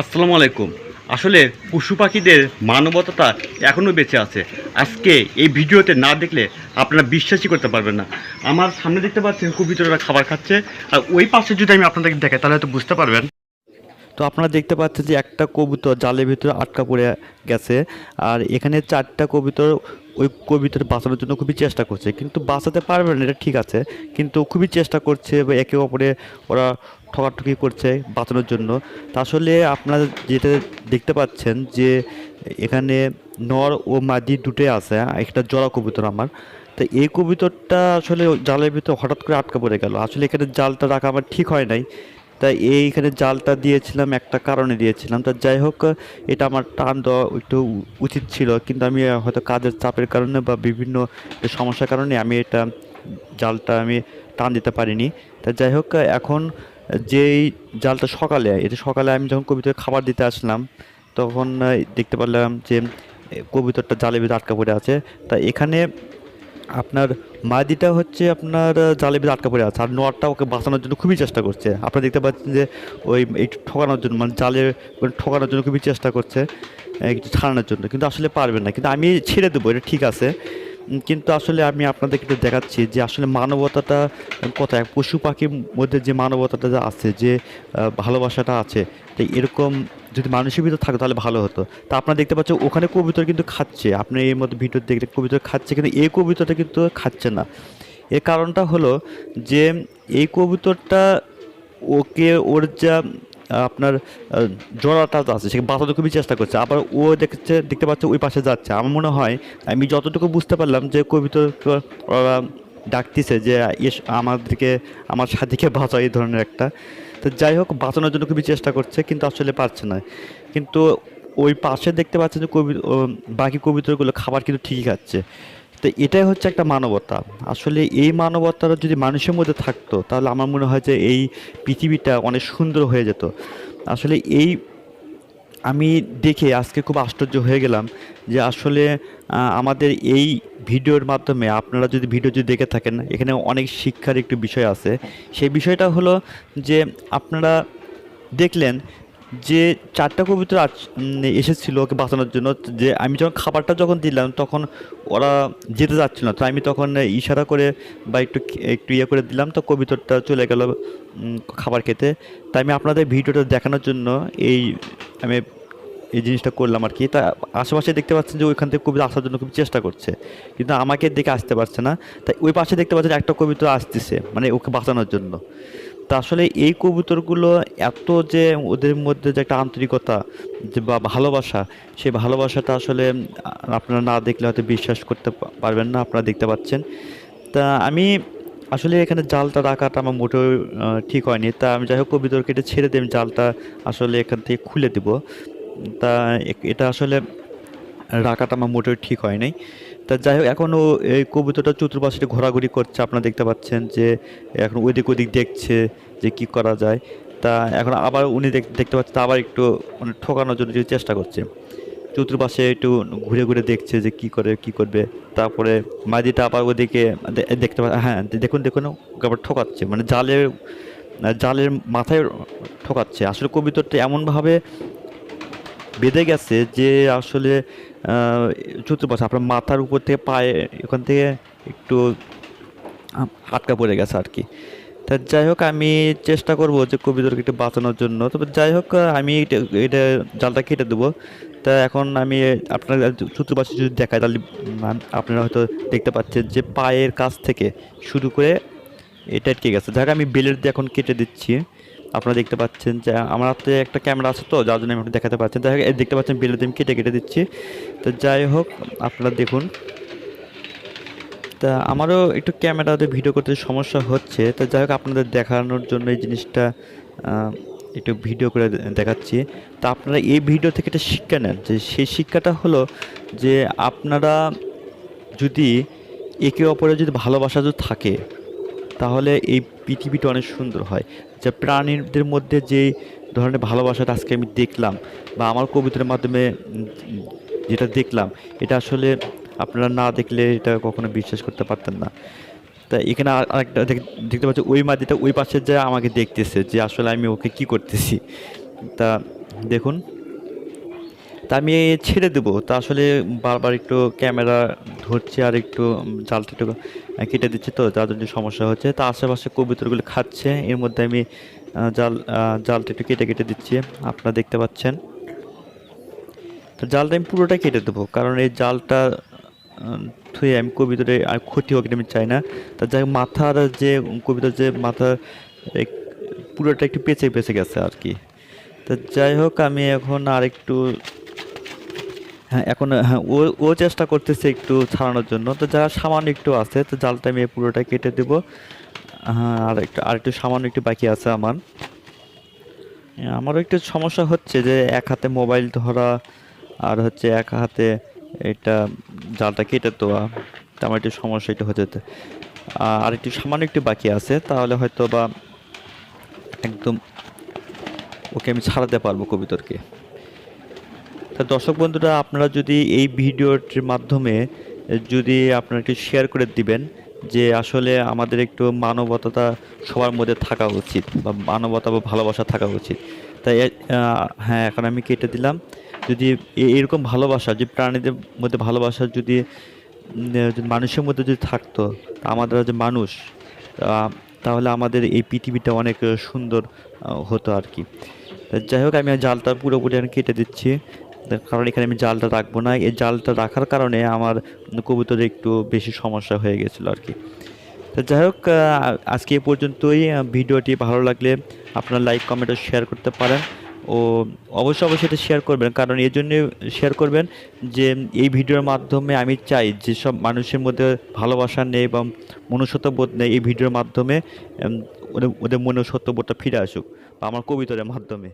আসসালামু আলাইকুম। আসলে পশু পাখিদের মানবতাটা এখনও বেঁচে আছে। আজকে এই ভিডিওতে না দেখলে আপনারা বিশ্বাসই করতে পারবেন না। আমার সামনে দেখতে পাচ্ছেন কবুতররা খাবার খাচ্ছে, আর ওই পাশে যদি আমি আপনাদেরকে দেখাই তাহলে হয়তো বুঝতে পারবেন। তো আপনারা দেখতে পাচ্ছেন যে একটা কবুতর জালের ভিতরে আটকা পড়ে গেছে, আর এখানে 4টা কবুতর ওই কবুতর বাঁচানোর জন্য খুবই চেষ্টা করছে, কিন্তু বাঁচাতে পারবে না, এটা ঠিক আছে, কিন্তু খুবই চেষ্টা করছে বা একে অপরে ওরা ঠকাঠকি করছে বাঁচানোর জন্য। তা আসলে আপনারা যেটা দেখতে পাচ্ছেন যে এখানে নর ও মাদি দুটোই আছে, একটা জোড়া কবুতর আমার। তো এই কবুতরটা আসলে জালের ভিতরে হঠাৎ করে আটকা পড়ে গেল। আসলে এখানে জালটা রাখা আমার ঠিক হয় নাই, তাই এইখানে জালটা দিয়েছিলাম একটা কারণে দিয়েছিলাম। তা যাই হোক, এটা আমার টান দেওয়া একটু উচিত ছিল, কিন্তু আমি হয়তো কাজের চাপের কারণে বা বিভিন্ন সমস্যার কারণে আমি এটা জালটা আমি টান দিতে পারিনি। তা যাই হোক, এখন যেই জালটা সকালে আমি যখন কবিতার খাবার দিতে আসলাম, তখন দেখতে পারলাম যে কবুতরটা জালের ভিতরে আটকা পড়ে আছে। তা এখানে আপনার মাদিটা হচ্ছে আপনার জালের ভিতরে আটকা পড়ে আছে, আর নরটা ওকে বাঁচানোর জন্য খুবই চেষ্টা করছে। আপনারা দেখতে পাচ্ছেন যে ওই একটু ঠকানোর জন্য, মানে জালের ঠকানোর জন্য খুবই চেষ্টা করছে, একটু ছাড়ানোর জন্য, কিন্তু আসলে পারবে না। কিন্তু আমি ছেড়ে দেবো, এটা ঠিক আছে। কিন্তু আসলে আমি আপনাদেরকে একটু দেখাচ্ছি যে আসলে মানবতাটা কোথায়, পশু পাখির মধ্যে যে মানবতাটা যে আছে, যে ভালোবাসাটা আছে, তো এরকম যদি মানুষের ভিতর থাকে তাহলে ভালো হতো। তা আপনারা দেখতে পাচ্ছেন ওখানে কবুতর কিন্তু খাচ্ছে, আপনি এর মধ্যে ভিডিও দেখলে কবুতর খাচ্ছে, কিন্তু এই কবুতরটা কিন্তু খাচ্ছে না। এর কারণটা হলো যে এই কবুতরটা ওর যা আপনার জোড়াটা আছে সে বাঁচাতে খুবই চেষ্টা করছে, আবার ও দেখতে পাচ্ছে ওই পাশে যাচ্ছে। আমার মনে হয়, আমি যতটুকু বুঝতে পারলাম, যে কবুতরকে ওরা ডাকতেছে যে আমাদেরকে, আমার সাথীকে বাঁচাও, এই ধরনের একটা। তো যাই হোক, বাঁচানোর জন্য খুবই চেষ্টা করছে, কিন্তু আসলে পারছে না। কিন্তু ওই পাশে দেখতে পাচ্ছেন যে বাকি কবুতরগুলো খাবার কিন্তু ঠিকই খাচ্ছে। তো এটাই হচ্ছে একটা মানবতা। আসলে এই মানবতাটা যদি মানুষের মধ্যে থাকতো, তাহলে আমার মনে হয় যে এই পৃথিবীটা অনেক সুন্দর হয়ে যেত। আসলে এই আমি দেখে আজকে খুব আশ্চর্য হয়ে গেলাম যে আসলে আমাদের এই ভিডিওর মাধ্যমে আপনারা যদি ভিডিও যদি দেখে থাকেন, এখানে অনেক শিক্ষার একটু বিষয় আছে। সেই বিষয়টা হলো যে আপনারা দেখলেন যে 4টা কবুতর এসেছিল ওকে বাঁচানোর জন্য। যে আমি যখন খাবারটা যখন দিলাম, তখন ওরা যেতে যাচ্ছিল না, তো আমি তখন ইশারা করে বা একটু একটু ইয়ে করে দিলাম, তো কবুতরটা চলে গেল খাবার খেতে। তাই আমি আপনাদের ভিডিওটা দেখানোর জন্য এই আমি এই জিনিসটা করলাম আর কি। তা আশেপাশে দেখতে পাচ্ছেন যে ওইখান থেকে কবিতা আসার জন্য খুব চেষ্টা করছে, কিন্তু আমাকে দেখে আসতে পারছে না। তাই ওই পাশে দেখতে পাচ্ছেন একটা কবিতা আসতেছে, মানে ওকে বাঁচানোর জন্য। তা আসলে এই কবুতরগুলো এত যে ওদের মধ্যে যে একটা আন্তরিকতা, যে বা ভালোবাসা, সেই ভালোবাসাটা আসলে আপনারা না দেখলে হয়তো বিশ্বাস করতে পারবেন না, আপনারা দেখতে পাচ্ছেন। তা আমি আসলে এখানে জালটা রাখাটা আমার মোটেও ঠিক হয়নি। তা আমি যাই হোক কবুতরকে এটা ছেড়ে দিয়ে আমি জালটা আসলে এখান থেকে খুলে দিব। তা এটা আসলে রাখাটা আমার মোটেও ঠিক হয় নাই। তা যাই হোক, এখন ও এই কবুতরটা চতুর্পাশে ঘোরাঘুরি করছে, আপনারা দেখতে পাচ্ছেন যে এখন ওদিক ওদিক দেখছে যে কি করা যায়। তা এখন আবার উনি দেখতে পাচ্ছেন, আবার একটু মানে ঠকানোর জন্য যে চেষ্টা করছে, চতুর্পাশে একটু ঘুরে ঘুরে দেখছে যে কি করবে। তারপরে মাদিটা আবার ওদিকে দেখতে হ্যাঁ, দেখুন দেখুন, ওকে আবার ঠকাচ্ছে, মানে জালের জালের মাথায় ঠকাচ্ছে। আসলে কবুতরটা এমনভাবে বেঁধে গেছে যে আসলে চতুর্পাশে আপনার মাথার উপর থেকে পায়ে ওখান থেকে একটু আটকা পড়ে গেছে আর কি। তা যাই হোক, আমি চেষ্টা করব যে কবিতরকে একটু বাঁচানোর জন্য। তবে যাই হোক, আমি এটা জালটা কেটে দেবো। তা এখন আমি আপনার চতুর্পাশে যদি দেখায়, তাহলে আপনারা হয়তো দেখতে পাচ্ছেন যে পায়ের কাছ থেকে শুরু করে এটা আটকে গেছে। যাক, আমি বেলের দিয়ে এখন কেটে দিচ্ছি। আপনারা দেখতে পাচ্ছেন যে আমার হাতে একটা ক্যামেরা আছে, তো যার জন্য আমি একটু দেখাতে পাচ্ছেন। যাই হোক, দেখতে পাচ্ছেন বেলের দিয়ে আমি কেটে কেটে দিচ্ছি। তো যাই হোক, আপনারা দেখুন। তা আমারও একটু ক্যামেরাতে ভিডিও করতে সমস্যা হচ্ছে। তো যাই হোক, আপনাদের দেখানোর জন্য এই জিনিসটা একটু ভিডিও করে দেখাচ্ছি। তা আপনারা এই ভিডিও থেকে একটা শিক্ষা নেন, যে সেই শিক্ষাটা হলো যে আপনারা যদি একে অপরের যদি ভালোবাসা যদি থাকে, তাহলে এই পৃথিবীটা অনেক সুন্দর হয়। যা প্রাণীদের মধ্যে যেই ধরনের ভালোবাসাটা আজকে আমি দেখলাম, বা আমার কবিতার মাধ্যমে যেটা দেখলাম, এটা আসলে আপনারা না দেখলে এটা কখনো বিশ্বাস করতে পারতেন না। তা এখানে আরেকটা দেখতে পাচ্ছি, ওই মাদিটা ওই পাশে যায় আমাকে দেখতেছে যে আসলে আমি ওকে কি করতেছি। তা দেখুন, তা আমি ছেড়ে দেবো, তা আসলে বারবার একটু ক্যামেরা ধরছে আর একটু জালটা একটু কেটে দিচ্ছে, তো যার জন্য সমস্যা হচ্ছে। তা আশেপাশে কবুতরগুলো খাচ্ছে, এর মধ্যে আমি জালটা একটু কেটে কেটে দিচ্ছি, আপনারা দেখতে পাচ্ছেন। তো জালটা আমি পুরোটা কেটে দেবো, কারণ এই জালটা থুয়ে আমি কবিতরে আর ক্ষতি হোক এটা আমি চাই না। তা যাই হোক, মাথার যে কবিতার যে মাথার এক- পুরোটা একটু পেঁচে পেঁচে গেছে আর কি। তা যাই হোক, আমি এখন আর একটু, হ্যাঁ এখন, হ্যাঁ ও ও চেষ্টা করতেছে একটু ছাড়ানোর জন্য। তো যা সামান্য একটু আছে, তো জালটা আমি পুরোটা কেটে দেবো। হ্যাঁ, আর একটু সামান্য একটু বাকি আছে আমার। আমারও একটু সমস্যা হচ্ছে যে এক হাতে মোবাইল ধরা আর হচ্ছে এক হাতে এটা জালটা কেটে দেওয়া, তো আমার একটু সমস্যা এটা হচ্ছে। আর একটু সামান্য একটু বাকি আছে, তাহলে হয়তো বা একদম ওকে আমি ছাড়াতে পারবো কবিতরকে। তা দর্শক বন্ধুরা, আপনারা যদি এই ভিডিওটির মাধ্যমে যদি আপনারা একটু শেয়ার করে দিবেন যে আসলে আমাদের একটু মানবতা সবার মধ্যে থাকা উচিত, বা মানবতা বা ভালোবাসা থাকা উচিত। তাই হ্যাঁ, এখন আমি কেটে দিলাম। যদি এরকম ভালোবাসা, যে প্রাণীদের মধ্যে ভালোবাসা যদি মানুষের মধ্যে যদি থাকতো, আমাদের যে মানুষ, তাহলে আমাদের এই পৃথিবীটা অনেক সুন্দর হতো আর কি। তা যাই হোক, আমি জালটা পুরোপুরি আমি কেটে দিচ্ছি, তার কারণ এখানে আমি জালটা রাখবো না। এই জালটা রাখার কারণে আমার কবুতরের একটু বেশি সমস্যা হয়ে গেছিলো আর কি। তো যাই হোক, আজকে এ পর্যন্তই। ভিডিওটি ভালো লাগলে আপনারা লাইক কমেন্ট ও শেয়ার করতে পারেন। ও অবশ্যই অবশ্যই এটা শেয়ার করবেন, কারণ এই জন্যে শেয়ার করবেন যে এই ভিডিওর মাধ্যমে আমি চাই যেসব মানুষের মধ্যে ভালোবাসা নেই বা মনুষ্যত্ববোধ নেই, এই ভিডিওর মাধ্যমে ওদের ওদের মনুষ্যত্ববোধটা ফিরে আসুক, বা আমার কবিতার মাধ্যমে।